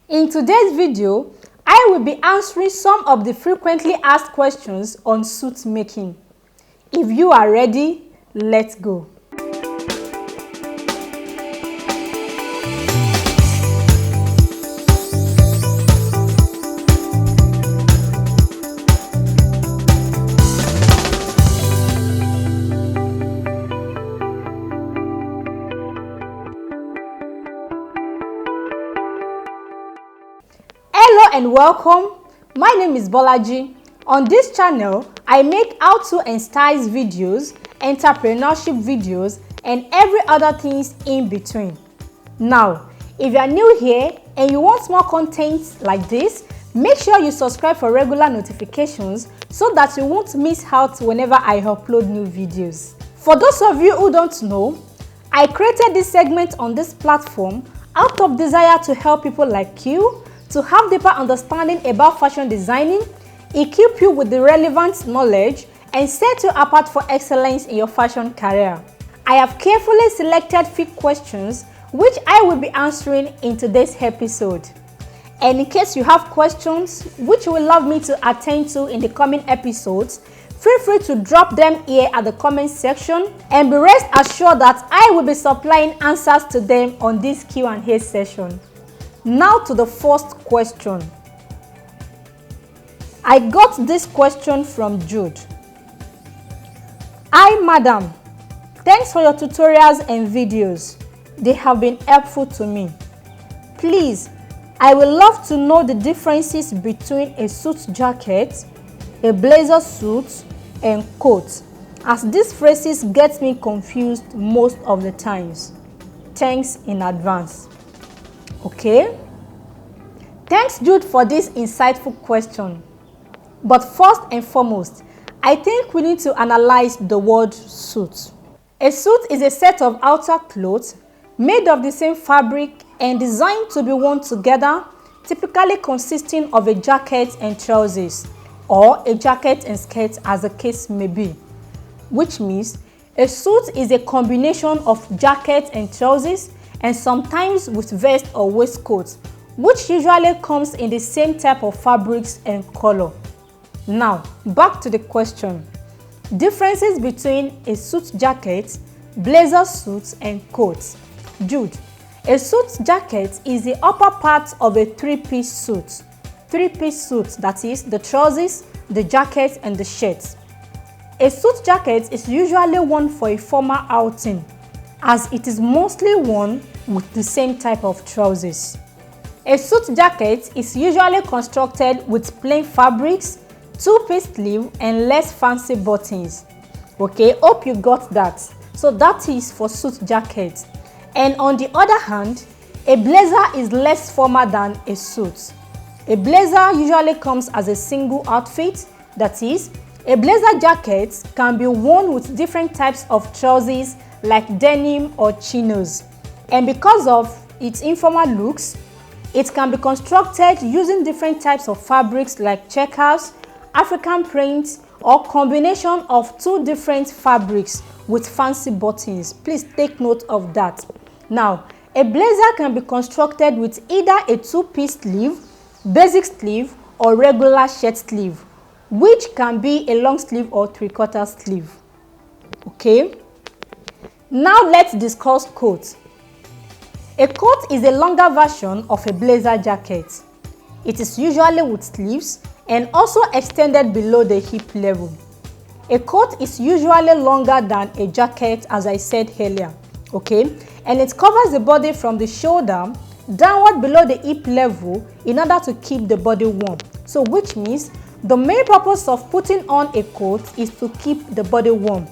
In today's video, I will be answering some of the frequently asked questions on suit making. If you are ready, let's go. Hello and welcome. My name is Bolaji. On this channel, I make how-to and styles videos, entrepreneurship videos, and every other things in between. Now, if you are new here and you want more content like this, make sure you subscribe for regular notifications so that you won't miss out whenever I upload new videos. For those of you who don't know, I created this segment on this platform out of desire to help people like you to have deeper understanding about fashion designing, equip you with the relevant knowledge, and set you apart for excellence in your fashion career. I have carefully selected few questions which I will be answering in today's episode. And in case you have questions which you would love me to attend to in the coming episodes, feel free to drop them here at the comment section and be rest assured that I will be supplying answers to them on this Q&A session. Now to the first question. I got this question from Jude. Hi madam, thanks for your tutorials and videos. They have been helpful to me. Please, I would love to know the differences between a suit jacket, a blazer suit, and coat, as these phrases get me confused most of the times. Thanks in advance. Okay, thanks Jude for this insightful question. But first and foremost, I think we need to analyze the word suit. A suit is a set of outer clothes made of the same fabric and designed to be worn together, typically consisting of a jacket and trousers, or a jacket and skirt as the case may be. Which means a suit is a combination of jacket and trousers, and sometimes with vest or waistcoat, which usually comes in the same type of fabrics and color. Now, back to the question. Differences between a suit jacket, blazer suit, and coat. Jude, a suit jacket is the upper part of a three-piece suit. Three-piece suit, that is, the trousers, the jacket, and the shirt. A suit jacket is usually worn for a formal outing, as it is mostly worn with the same type of trousers. A suit jacket is usually constructed with plain fabrics, two-piece sleeve, and less fancy buttons. Okay, hope you got that. So that is for suit jacket. And on the other hand, a blazer is less formal than a suit. A blazer usually comes as a single outfit, that is, a blazer jacket can be worn with different types of trousers like denim or chinos. And because of its informal looks, it can be constructed using different types of fabrics like checkers, African print, or combination of two different fabrics with fancy buttons. Please take note of that. Now, a blazer can be constructed with either a two-piece sleeve, basic sleeve, or regular shirt sleeve, which can be a long sleeve or three-quarter sleeve. Okay? Now let's discuss coat. A coat is a longer version of a blazer jacket. It is usually with sleeves and also extended below the hip level. A coat is usually longer than a jacket, as I said earlier, okay? And it covers the body from the shoulder downward below the hip level in order to keep the body warm. So which means the main purpose of putting on a coat is to keep the body warm.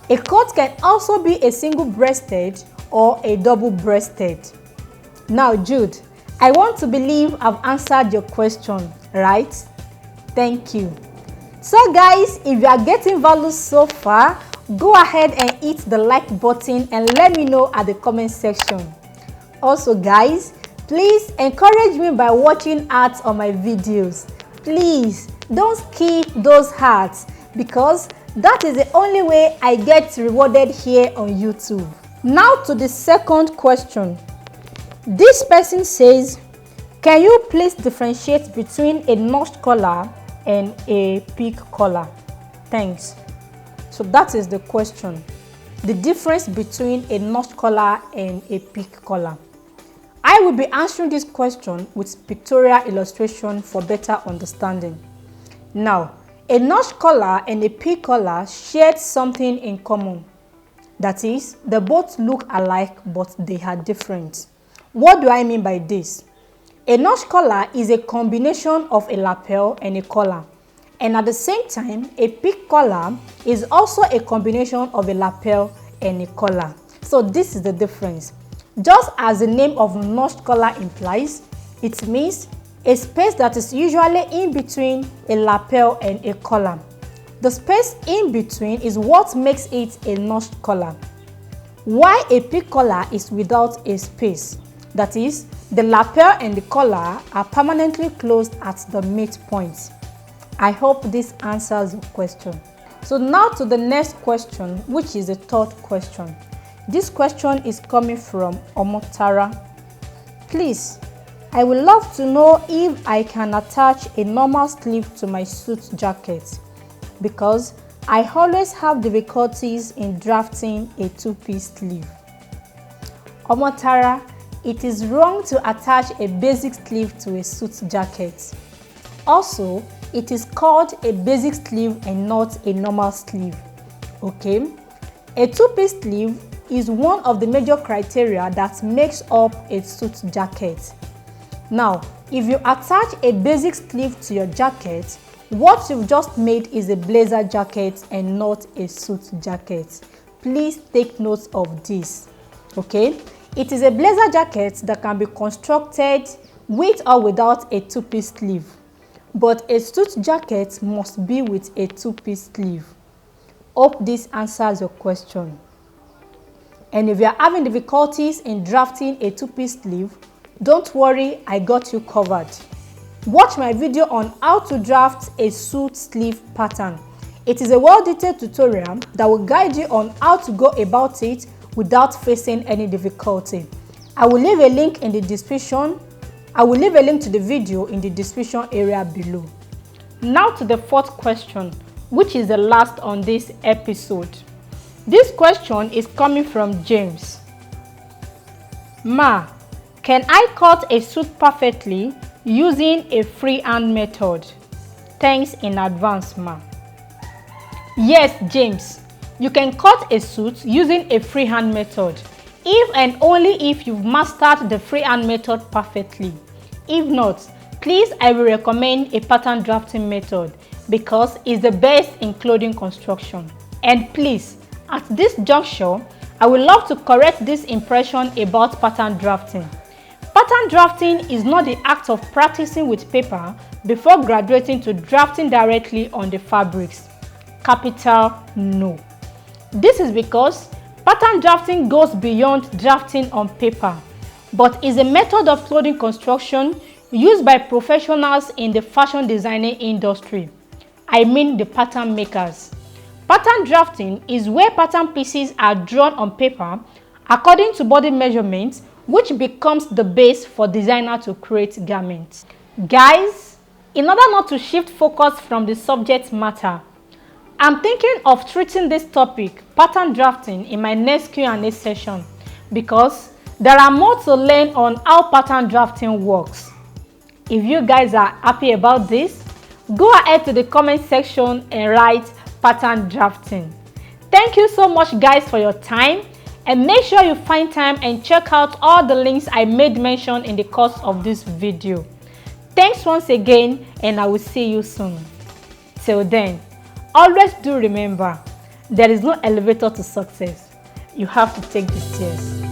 A coat can also be a single-breasted or a double-breasted. Now Jude, I want to believe I've answered your question, right? Thank you. So guys, if you are getting value so far, go ahead and hit the like button and let me know at the comment section. Also guys, please encourage me by watching ads on my videos. Please don't skip those ads because that is the only way I get rewarded here on YouTube. Now to the second question. This person says, Can you please differentiate between a notched collar and a peak collar? Thanks. So that is the question. The difference between a notched collar and a peak collar. I will be answering this question with pictorial illustration for better understanding. Now, a notched collar and a peak collar share something in common. That is, they both look alike but they are different. What do I mean by this? A notched collar is a combination of a lapel and a collar. And at the same time, a peak collar is also a combination of a lapel and a collar. So this is the difference. Just as the name of notched collar implies, it means a space that is usually in between a lapel and a collar. The space in between is what makes it a notched collar. While a peak collar is without a space, that is, the lapel and the collar are permanently closed at the midpoint. I hope this answers the question. So now to the next question, which is the third question. This question is coming from Omotara. Please, I would love to know if I can attach a normal sleeve to my suit jacket because I always have difficulties in drafting a two-piece sleeve. Omotara, it is wrong to attach a basic sleeve to a suit jacket. Also, it is called a basic sleeve and not a normal sleeve. Okay? A two-piece sleeve is one of the major criteria that makes up a suit jacket. Now, if you attach a basic sleeve to your jacket, what you've just made is a blazer jacket and not a suit jacket. Please take note of this. Okay? It is a blazer jacket that can be constructed with or without a two-piece sleeve. But a suit jacket must be with a two-piece sleeve. Hope this answers your question. And if you are having difficulties in drafting a two-piece sleeve, don't worry, I got you covered. Watch my video on how to draft a suit sleeve pattern. It is a well-detailed tutorial that will guide you on how to go about it without facing any difficulty. I will leave a link in the description. I will leave a link to the video in the description area below. Now to the fourth question, which is the last on this episode. This question is coming from James. Ma, can I cut a suit perfectly using a freehand method? Thanks in advance, ma. Yes, James, you can cut a suit using a freehand method if and only if you've mastered the freehand method perfectly. If not, please, I will recommend a pattern drafting method because it's the best in clothing construction. And please, at this juncture, I would love to correct this impression about pattern drafting. Pattern drafting is not the act of practicing with paper before graduating to drafting directly on the fabrics. Capital No. This is because pattern drafting goes beyond drafting on paper, but is a method of clothing construction used by professionals in the fashion designing industry. I mean the pattern makers. Pattern drafting is where pattern pieces are drawn on paper according to body measurements, which becomes the base for designer to create garments. Guys, in order not to shift focus from the subject matter, I'm thinking of treating this topic, pattern drafting, in my next Q&A session because there are more to learn on how pattern drafting works. If you guys are happy about this, go ahead to the comment section and write pattern drafting. Thank you so much, guys, for your time, and make sure you find time and check out all the links I made mention in the course of this video. Thanks once again, and I will see you soon. Till then, always do remember, there is no elevator to success. You have to take the stairs.